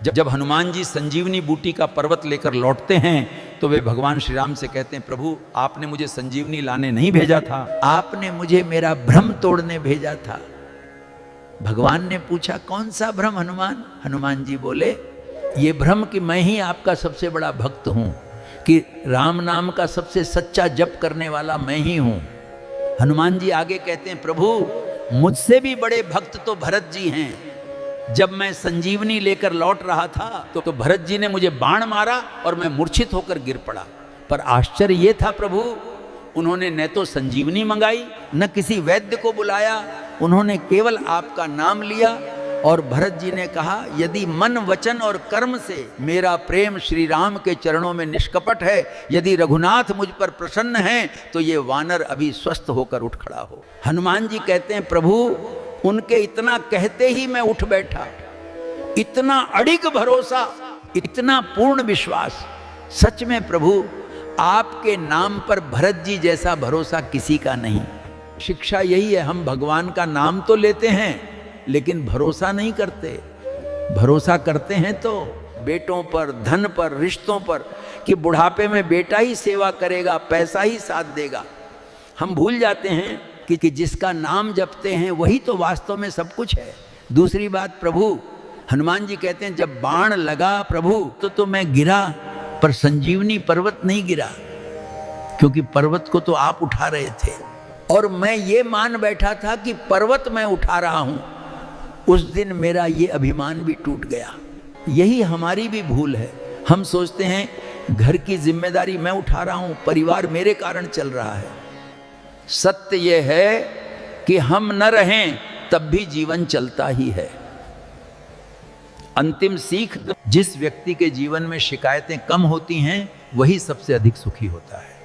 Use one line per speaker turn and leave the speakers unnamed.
जब हनुमान जी संजीवनी बूटी का पर्वत लेकर लौटते हैं तो वे भगवान श्री राम से कहते हैं, प्रभु आपने मुझे संजीवनी लाने नहीं भेजा था, आपने मुझे मेरा भ्रम तोड़ने भेजा था। भगवान ने पूछा कौन सा भ्रम हनुमान? हनुमान जी बोले ये भ्रम कि मैं ही आपका सबसे बड़ा भक्त हूं, कि राम नाम का सबसे सच्चा जप करने वाला मैं ही हूं। हनुमान जी आगे कहते हैं, प्रभु मुझसे भी बड़े भक्त तो भरत जी हैं। जब मैं संजीवनी लेकर लौट रहा था तो भरत जी ने मुझे बाण मारा और मैं मूर्छित होकर गिर पड़ा। पर आश्चर्य ये था प्रभु, उन्होंने न तो संजीवनी मंगाई न किसी वैद्य को बुलाया, उन्होंने केवल आपका नाम लिया। और भरत जी ने कहा यदि मन वचन और कर्म से मेरा प्रेम श्री राम के चरणों में निष्कपट है, यदि रघुनाथ मुझ पर प्रसन्न हैं तो ये वानर अभी स्वस्थ होकर उठ खड़ा हो। हनुमान जी कहते हैं प्रभु उनके इतना कहते ही मैं उठ बैठा। इतना अडिग भरोसा, इतना पूर्ण विश्वास। सच में प्रभु आपके नाम पर भरत जी जैसा भरोसा किसी का नहीं। शिक्षा यही है, हम भगवान का नाम तो लेते हैं लेकिन भरोसा नहीं करते। भरोसा करते हैं तो बेटों पर, धन पर, रिश्तों पर, कि बुढ़ापे में बेटा ही सेवा करेगा, पैसा ही साथ देगा। हम भूल जाते हैं कि जिसका नाम जपते हैं वही तो वास्तव में सब कुछ है। दूसरी बात प्रभु, हनुमान जी कहते हैं जब बाण लगा प्रभु तो मैं गिरा, पर संजीवनी पर्वत नहीं गिरा, क्योंकि पर्वत को तो आप उठा रहे थे और मैं ये मान बैठा था कि पर्वत मैं उठा रहा हूं। उस दिन मेरा ये अभिमान भी टूट गया। यही हमारी भी भूल है। हम सोचते हैं घर की जिम्मेदारी मैं उठा रहा हूं, परिवार मेरे कारण चल रहा है। सत्य यह है कि हम न रहें तब भी जीवन चलता ही है। अंतिम सीख, जिस व्यक्ति के जीवन में शिकायतें कम होती हैं वही सबसे अधिक सुखी होता है।